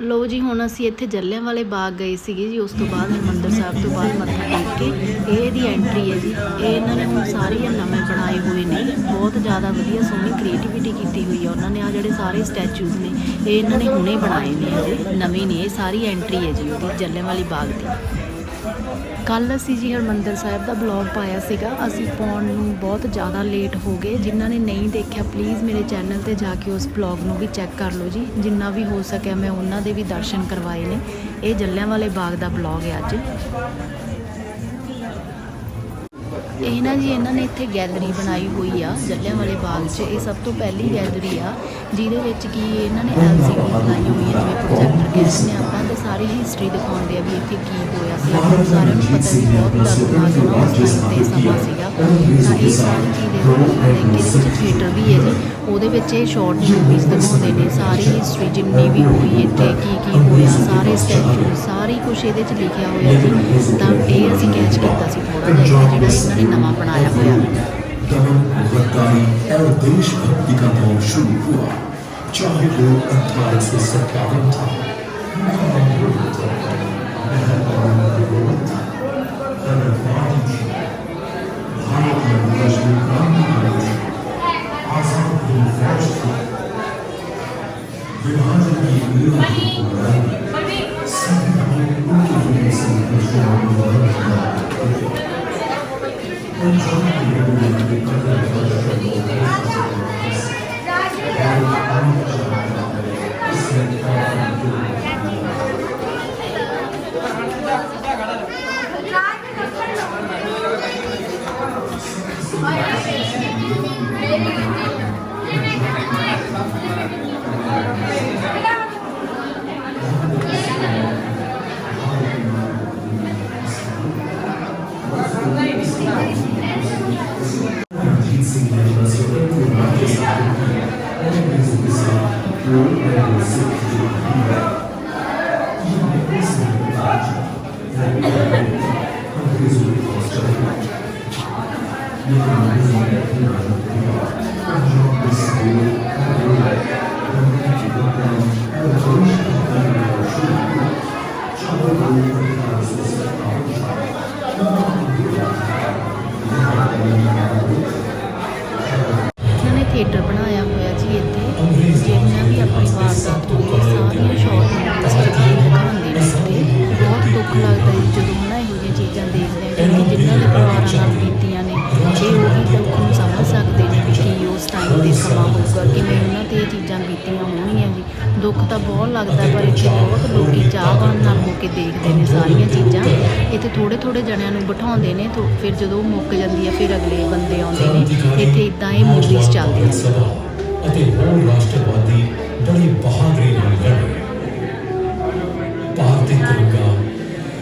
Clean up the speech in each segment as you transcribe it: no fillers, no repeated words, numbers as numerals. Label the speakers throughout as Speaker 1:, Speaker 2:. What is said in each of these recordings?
Speaker 1: लो जी हुण असीं इत्थे जलियांवाले बाग गए सीगे जी। उस तो बाद हरमंदर साहिब तो बाद मत्था टेक के ये इहदी एंट्री है जी। ये इन्होंने हुण सारे नवें बनाए हुए ने, बहुत ज़्यादा वधिया सोहनी क्रिएटिविटी की हुई है उन्होंने। आ जिहड़े सारे स्टैचूज ने ये इन्होंने हुणे बनाए ने, हजे नवे ने। ये सारी एंट्री है जी उहदी जलियांवाले बाग की। कल असी जी हरमंदर साहिब का ब्लॉग पाया सीगा, असी पाउण नूं बहुत ज़्यादा लेट हो गए। जिन्होंने नहीं देखा प्लीज़ मेरे चैनल पर जाके उस ब्लॉग नूं भी चैक कर लो जी। जिन्ना भी हो सकिया मैं उन्हों दे भी दर्शन करवाए ने। ये जलियांवाले बाग का ब्लॉग है अज। ਇਹ ਨਾ ਜੀ ਇਹਨਾਂ ਨੇ ਇੱਥੇ ਗੈਲਰੀ ਬਣਾਈ ਹੋਈ ਆ ਜਲਿਆਂਵਾਲੇ ਬਾਗ 'ਚ। ਇਹ ਸਭ ਤੋਂ ਪਹਿਲੀ ਗੈਲਰੀ ਆ ਜਿਹਦੇ ਵਿੱਚ ਕੀ ਇਹਨਾਂ ਨੇ LCD ਲਾਈ ਹੋਈ ਹੈ, ਜਿਵੇਂ ਪ੍ਰੋਜੈਕਟਰ ਕਹਿੰਦੇ ਨੇ ਆਪਾਂ, ਤੇ ਸਾਰੀ ਹਿਸਟਰੀ ਦਿਖਾਉਂਦੇ ਆ ਵੀ ਇੱਥੇ ਕੀ ਹੋਇਆ ਸੀ। ਆਪਾਂ ਨੂੰ ਸਾਰਿਆਂ ਨੂੰ ਪਤਾ ਵੀ ਬਹੁਤ ਦਰਦਨਾਕ ਨਾ ਉਸ ਟਾਈਮ 'ਤੇ ਸਮਾਂ ਸੀਗਾ। ਤਾਂ ਇਹ ਸਾਰੀ ਚੀਜ਼ ਇਹਦੇ ਵਿੱਚ ਥੀਏਟਰ ਵੀ ਹੈ ਜੀ, ਉਹਦੇ ਵਿੱਚ ਇਹ ਸ਼ਾਰਟ ਮੂਵੀਜ਼ ਦਿਖਾਉਂਦੇ ਨੇ। ਸਾਰੀ ਹਿਸਟਰੀ ਜਿੰਨੀ ਵੀ ਹੋਈ ਇੱਥੇ ਕੀ ਹੋਇਆ, ਸਾਰੇ ਸਟੈਚੂ ਸਾਰੀ ਕੁਛ ਇਹਦੇ 'ਚ ਲਿਖਿਆ ਹੋਇਆ ਸੀ। ਤਾਂ ਇਹ ਅਸੀਂ ਕੈਚ ਕੀਤਾ ਸੀ ਥੋੜ੍ਹਾ ਜਿਹਾ, ਜਿਹੜਾ ਇਹਨਾਂ ਨੇ नवा बनाया हुआ।
Speaker 2: गद्दारी और देशभक्ति का दौर शुरू हुआ, चाहे वो 28 से 57 था।
Speaker 1: थिएटर बनाया हुआ जी इत्थे, जिन्ना भी अपनी वारदात होई सारियां शॉर्ट मूवीज दिखाते हैं इत्थे। बहुत दुख लगता है जो है यहो जी चीज़ां देखते हैं, क्योंकि जिन्होंने परिवार नाल बीतियां ने ये वही दुख नूं समझ सकते हैं भी कि उस टाइम ते समा होगा किवें उन्हां ते चीज़ां बीतियां होणगीआं जी। दुख तो बहुत लगता है, पर इत्थे बहुत लोग चाहवान नाल हो के देखते हैं सारियां चीज़ां। इत्थे थोड़े थोड़े जणियां नूं बिठाउंदे ने, तो फिर जदों मुक जांदी है फिर अगले बंदे आउंदे ने। इत्थे इदां ही मूवीज़ चलदियां ने।
Speaker 2: ਅਤੇ ਹੋਰ ਰਾਸ਼ਟਰਵਾਦੀ ਬੜੀ ਬਹਾਦਰੀ ਨਾਲ ਲੜੇ। ਭਾਰਤੀ ਤਿਰੰਗਾ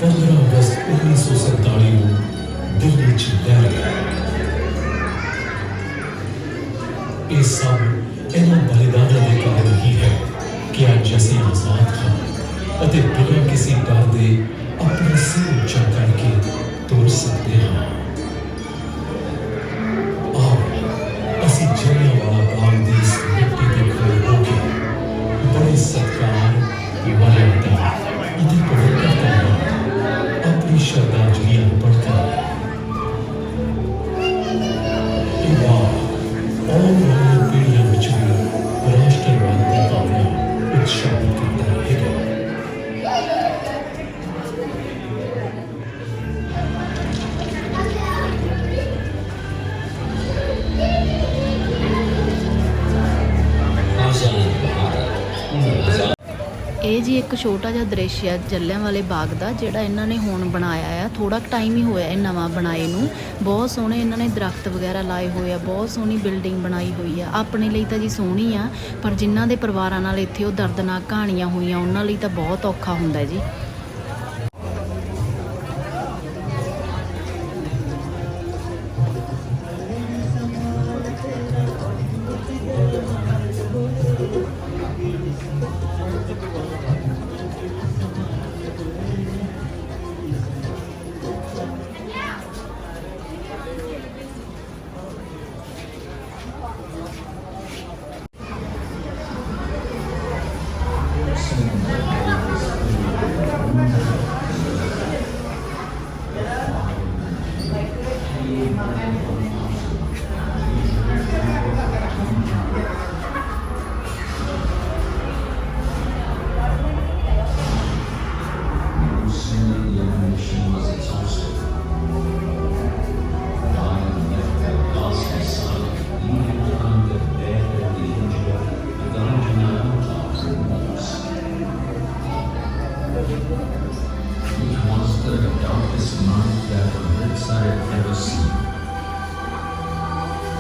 Speaker 2: 15 ਅਗਸਤ 1947 ਨੂੰ ਦਿੱਲੀ 'ਚ ਲਹਿਰਾਇਆ। ਇਹ ਸਭ ਇਹਨਾਂ ਬਲੀਦਾਨਾਂ ਦੇ ਕਾਰਨ ਹੀ ਹੈ ਕਿ ਅੱਜ ਅਸੀਂ ਆਜ਼ਾਦ ਹਾਂ ਅਤੇ ਬਿਨਾਂ ਕਿਸੇ ਡਰ ਦੇ ਆਪਣਾ ਸਿਰ ਉੱਚਾ ਕਰਕੇ ਤੁਰ ਸਕਦੇ ਹਾਂ। ਅਸੀਂ ਜਲਿਆਂਵਾਲਾ ਬਾਗ ਦੀ ਇਸ ਮਿੱਟੀ ਦੇ ਖੜੇ ਹੋ ਕੇ ਬੜੇ ਸਤਿਕਾਰ ਮਰਿਆਦਾ ਅਤੇ ਪਵਿੱਤਰਤਾ ਨਾਲ ਆਪਣੀ ਸ਼ਰਧਾਂਜਲੀ ਅਰਪਣ ਕਰਾਂਗੇ। ਇਹ ਬਾਗ ਆਉਣ ਵਾਲੀਆਂ ਪੀੜ੍ਹੀਆਂ ਵਿੱਚ ਵੀ ਰਾਸ਼ਟਰਵਾਦ ਦੀ ਭਾਵਨਾ ਉਤਸ਼ਾਹਿਤ ਕਰਦਾ ਰਹੇਗਾ।
Speaker 1: ਇਹ ਜੀ ਇੱਕ ਛੋਟਾ ਜਿਹਾ ਦ੍ਰਿਸ਼ ਹੈ ਜਲਿਆਂਵਾਲੇ ਬਾਗ ਦਾ, ਜਿਹੜਾ ਇਹਨਾਂ ਨੇ ਹੁਣ ਬਣਾਇਆ ਆ। ਥੋੜਾ ਟਾਈਮ ਹੀ ਹੋਇਆ ਇਹ ਨਵਾਂ ਬਣਾਏ ਨੂੰ। ਬਹੁਤ ਸੋਹਣੇ ਇਹਨਾਂ ਨੇ ਦਰਖਤ ਵਗੈਰਾ ਲਾਏ ਹੋਏ ਆ, ਬਹੁਤ ਸੋਹਣੀ ਬਿਲਡਿੰਗ ਬਣਾਈ ਹੋਈ ਆ। ਆਪਣੇ ਲਈ ਤਾਂ ਜੀ ਸੋਹਣੀ ਆ, ਪਰ ਜਿਨ੍ਹਾਂ ਦੇ ਪਰਿਵਾਰਾਂ ਨਾਲ ਇੱਥੇ ਉਹ ਦਰਦਨਾਕ ਕਹਾਣੀਆਂ ਹੋਈਆਂ ਉਹਨਾਂ ਲਈ ਤਾਂ ਬਹੁਤ ਔਖਾ ਹੁੰਦਾ ਜੀ।
Speaker 2: Thank you. It was the darkest night that Amritsar had ever seen.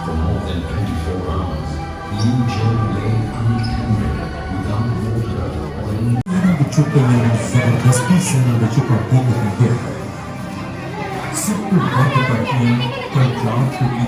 Speaker 2: For more than 24 hours, New Jail lay untended, without water or any.
Speaker 3: बच्चों को जबरदस्ती सेना बच्चों का भोग दिया सबको बंद करके पंजाब को दी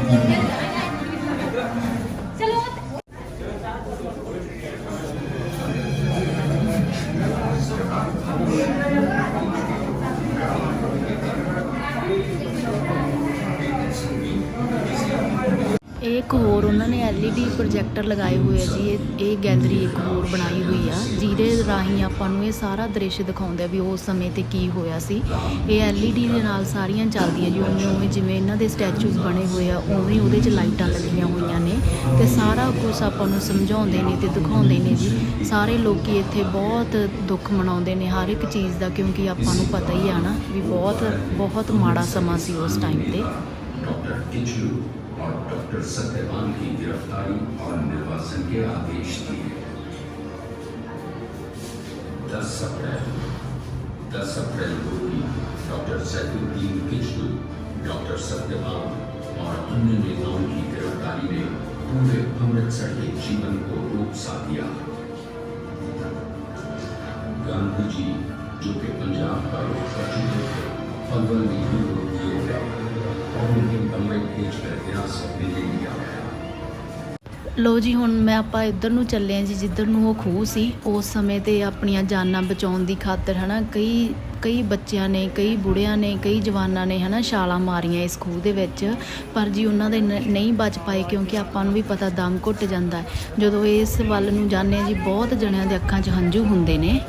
Speaker 1: ਇਹ ਇੱਕ ਹੋਰ ਉਹਨਾਂ ਨੇ LED ਪ੍ਰੋਜੈਕਟਰ ਲਗਾਏ ਹੋਏ ਆ ਜੀ। ਇਹ ਗੈਲਰੀ ਇੱਕ ਹੋਰ ਬਣਾਈ ਹੋਈ ਆ ਜਿਹਦੇ ਰਾਹੀਂ ਆਪਾਂ ਨੂੰ ਇਹ ਸਾਰਾ ਦ੍ਰਿਸ਼ ਦਿਖਾਉਂਦਾ ਵੀ ਉਸ ਸਮੇਂ ਤੇ ਕੀ ਹੋਇਆ ਸੀ। ਇਹ LED ਦੇ ਨਾਲ ਸਾਰੀਆਂ ਚੱਲਦੀਆਂ ਜੀ, ਉਵੇਂ ਜਿਵੇਂ ਇਹਨਾਂ ਦੇ ਸਟੈਚੂਜ਼ ਬਣੇ ਹੋਏ ਆ ਉਵੇਂ ਉਹਦੇ 'ਚ ਲਾਈਟਾਂ ਲੱਗੀਆਂ ਹੋਈਆਂ ਨੇ ਤੇ ਸਾਰਾ ਕੁਛ ਆਪਾਂ ਨੂੰ ਸਮਝਾਉਂਦੇ ਨੇ ਤੇ ਦਿਖਾਉਂਦੇ ਨੇ ਜੀ। ਸਾਰੇ ਲੋਕੀ ਇੱਥੇ ਬਹੁਤ ਦੁੱਖ ਮਨਾਉਂਦੇ ਨੇ ਹਰ ਇੱਕ ਚੀਜ਼ ਦਾ, ਕਿਉਂਕਿ ਆਪਾਂ ਨੂੰ ਪਤਾ ਹੀ ਆ ਨਾ ਵੀ ਬਹੁਤ ਮਾੜਾ ਸਮਾਂ ਸੀ ਉਸ ਟਾਈਮ ਤੇ।
Speaker 2: डॉक्टर किचलू और डॉक्टर सत्यवान की गिरफ्तारी और निर्वासन के आदेश दिए। 10 अप्रैल को भी डॉक्टर सैफुद्दीन किचलू, डॉक्टर सत्यवान और अन्य नेताओं की गिरफ्तारी ने पूरे अमृतसर के जीवन को रूप सा दिया। गांधी जी जो कि पंजाब का रुख कर चुके थे, पलवल में ही रोक दिए गए और उन्हें बम्बई भेजकर हिरासत में ले लिया गया।
Speaker 1: ਲੋ ਜੀ ਹੁਣ ਮੈਂ ਆਪਾਂ ਇੱਧਰ ਨੂੰ ਚੱਲੇ ਹਾਂ ਜੀ ਜਿੱਧਰ ਨੂੰ ਉਹ ਖੂਹ ਸੀ। ਉਸ ਸਮੇਂ ਤੇ ਆਪਣੀਆਂ ਜਾਨਾਂ ਬਚਾਉਣ ਦੀ ਖਾਤਰ ਹਨਾ ਕਈ ਬੱਚਿਆਂ ਨੇ, ਕਈ ਬੁੜਿਆਂ ਨੇ, ਕਈ ਜਵਾਨਾਂ ਨੇ ਹਨਾ ਛਾਲਾਂ ਮਾਰੀਆਂ ਇਸ ਖੂਹ ਦੇ ਵਿੱਚ, ਪਰ ਜੀ ਉਹਨਾਂ ਦੇ ਨਹੀਂ ਬਚ ਪਾਏ ਕਿਉਂਕਿ ਆਪਾਂ ਨੂੰ ਵੀ ਪਤਾ ਦਮ ਘੁੱਟ ਜਾਂਦਾ ਜਦੋਂ ਇਸ ਵੱਲ ਨੂੰ ਜਾਂਦੇ ਹਾਂ ਜੀ। ਬਹੁਤ ਜਣਿਆਂ ਦੇ ਅੱਖਾਂ 'ਚ ਹੰਝੂ ਹੁੰਦੇ ਨੇ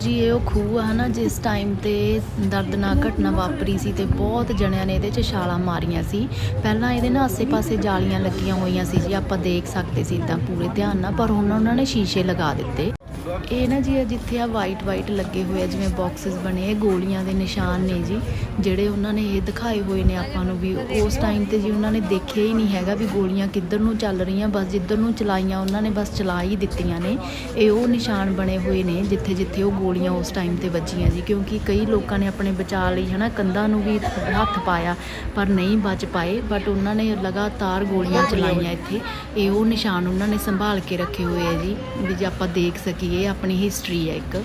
Speaker 1: ਜੀ। ਇਹ ਉਹ ਖੂਹ ਆ ਨਾ ਜਿਸ ਟਾਈਮ ਤੇ ਦਰਦਨਾਕ ਘਟਨਾ ਵਾਪਰੀ ਸੀ ਤੇ ਬਹੁਤ ਜਣਿਆਂ ਨੇ ਇਹਦੇ 'ਚ ਛਾਲਾਂ ਮਾਰੀਆਂ ਸੀ। ਪਹਿਲਾਂ ਇਹਦੇ ਨਾਲ ਆਸੇ-ਪਾਸੇ ਜਾਲੀਆਂ ਲੱਗੀਆਂ ਹੋਈਆਂ ਸੀ ਜੀ, ਆਪਾਂ ਦੇਖ ਸਕਦੇ ਸੀ ਇੱਦਾਂ ਪੂਰੇ ਧਿਆਨ ਨਾਲ, ਪਰ ਹੁਣ ਉਹਨਾਂ ਨੇ ਸ਼ੀਸ਼ੇ ਲਗਾ ਦਿੱਤੇ। ਇਹ ਨਾ ਜੀ ਜਿੱਥੇ ਆ ਵਾਈਟ ਲੱਗੇ ਹੋਏ ਆ ਜਿਵੇਂ ਬਾਕਸਿਸ ਬਣੇ, ਇਹ ਗੋਲੀਆਂ ਦੇ ਨਿਸ਼ਾਨ ਨੇ ਜੀ ਜਿਹੜੇ ਉਹਨਾਂ ਨੇ ਇਹ ਦਿਖਾਏ ਹੋਏ ਨੇ ਆਪਾਂ ਨੂੰ ਵੀ ਉਸ ਟਾਈਮ ਤੇ ਜੀ ਉਹਨਾਂ ਨੇ ਦੇਖਿਆ ਹੀ ਨਹੀਂ ਹੈਗਾ ਵੀ ਗੋਲੀਆਂ ਕਿੱਧਰ ਨੂੰ ਚੱਲ ਰਹੀਆਂ, ਬਸ ਜਿੱਧਰ ਨੂੰ ਚਲਾਈਆਂ ਉਹਨਾਂ ਨੇ ਬਸ ਚਲਾ ਹੀ ਦਿੱਤੀਆਂ ਨੇ। ਇਹ ਉਹ ਨਿਸ਼ਾਨ ਬਣੇ ਹੋਏ ਨੇ ਜਿੱਥੇ ਉਹ ਗੋਲੀਆਂ ਉਸ ਟਾਈਮ ਤੇ ਵੱਜੀਆਂ ਜੀ, ਕਿਉਂਕਿ ਕਈ ਲੋਕਾਂ ਨੇ ਆਪਣੇ ਬਚਾਅ ਲਈ ਹਨਾ ਕੰਧਾਂ ਨੂੰ ਵੀ ਹੱਥ ਪਾਇਆ ਪਰ ਨਹੀਂ ਬਚ ਪਾਏ, ਬਟ ਉਹਨਾਂ ਨੇ ਲਗਾਤਾਰ ਗੋਲੀਆਂ ਚਲਾਈਆਂ ਇੱਥੇ। ਇਹ ਉਹ ਨਿਸ਼ਾਨ ਉਹਨਾਂ ਨੇ ਸੰਭਾਲ ਕੇ ਰੱਖੇ ਹੋਏ ਆ ਜੀ ਵੀ ਜੇ ਆਪਾਂ ਦੇਖ ਸਕੀਏ, ਆਪਣੀ ਹਿਸਟਰੀ ਹੈ ਇੱਕ।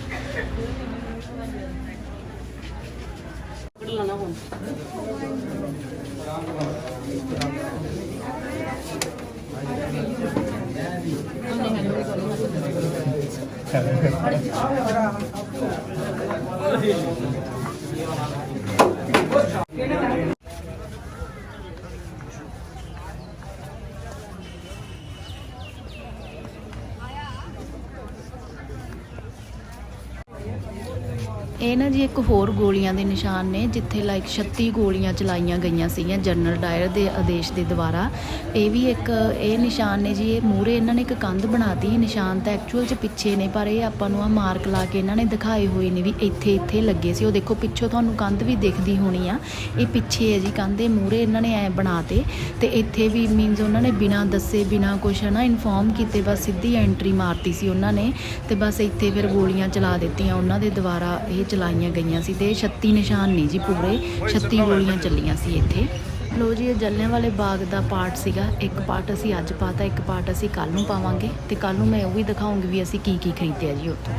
Speaker 1: ਇਹ ਨਾ ਜੀ ਇੱਕ ਹੋਰ ਗੋਲੀਆਂ ਦੇ ਨਿਸ਼ਾਨ ਨੇ ਜਿੱਥੇ ਲਾਈਕ 36 ਗੋਲੀਆਂ ਚਲਾਈਆਂ ਗਈਆਂ ਸੀਗੀਆਂ ਜਨਰਲ ਡਾਇਰ ਦੇ ਆਦੇਸ਼ ਦੇ ਦੁਆਰਾ। ਇਹ ਵੀ ਇੱਕ ਇਹ ਨਿਸ਼ਾਨ ਨੇ ਜੀ। ਇਹ ਮੂਹਰੇ ਇਹਨਾਂ ਨੇ ਇੱਕ ਕੰਧ ਬਣਾਤੀ, ਨਿਸ਼ਾਨ ਤਾਂ ਐਕਚੁਅਲ 'ਚ ਪਿੱਛੇ ਨੇ ਪਰ ਇਹ ਆਪਾਂ ਨੂੰ ਆ ਮਾਰਕ ਲਾ ਕੇ ਇਹਨਾਂ ਨੇ ਦਿਖਾਏ ਹੋਏ ਨੇ ਵੀ ਇੱਥੇ ਲੱਗੇ ਸੀ। ਉਹ ਦੇਖੋ ਪਿੱਛੋਂ ਤੁਹਾਨੂੰ ਕੰਧ ਵੀ ਦਿਖਦੀ ਹੋਣੀ ਆ, ਇਹ ਪਿੱਛੇ ਹੈ ਜੀ ਕੰਧ। ਇਹ ਮੂਹਰੇ ਇਹਨਾਂ ਨੇ ਐ ਬਣਾਤੇ ਤੇ ਇੱਥੇ ਵੀ ਮੀਨਸ ਉਹਨਾਂ ਨੇ ਬਿਨਾਂ ਦੱਸੇ ਬਿਨਾਂ ਕੁਛ ਹੈ ਨਾ ਇਨਫੋਰਮ ਕੀਤੇ ਬਸ ਸਿੱਧੀ ਐਂਟਰੀ ਮਾਰਤੀ ਸੀ ਉਹਨਾਂ ਨੇ ਤੇ ਬਸ ਇੱਥੇ ਫਿਰ ਗੋਲੀਆਂ ਚਲਾ ਦਿੱਤੀਆਂ ਉਹਨਾਂ ਦੇ ਦੁਆਰਾ। ਇਹ ਚਲਾਈਆਂ ਗਈਆਂ ਸੀ ਤੇ 36 ਨਿਸ਼ਾਨ ਨੇ ਜੀ, ਪੂਰੇ 36 ਗੋਲੀਆਂ ਚੱਲੀਆਂ ਸੀ ਇੱਥੇ। ਲੋ ਜੀ ਇਹ ਜਲਿਆਂਵਾਲੇ ਬਾਗ ਦਾ ਪਾਰਟ ਸੀਗਾ। ਇੱਕ ਪਾਰਟ ਅਸੀਂ ਅੱਜ ਪਾਤਾ, ਇੱਕ ਪਾਰਟ ਅਸੀਂ ਕੱਲ੍ਹ ਨੂੰ ਪਾਵਾਂਗੇ ਤੇ ਕੱਲ੍ਹ ਨੂੰ ਮੈਂ ਉਹ ਵੀ ਦਿਖਾਉਂਗੀ ਵੀ ਅਸੀਂ ਕੀ ਖਰੀਦਿਆ ਜੀ ਉੱਥੋਂ।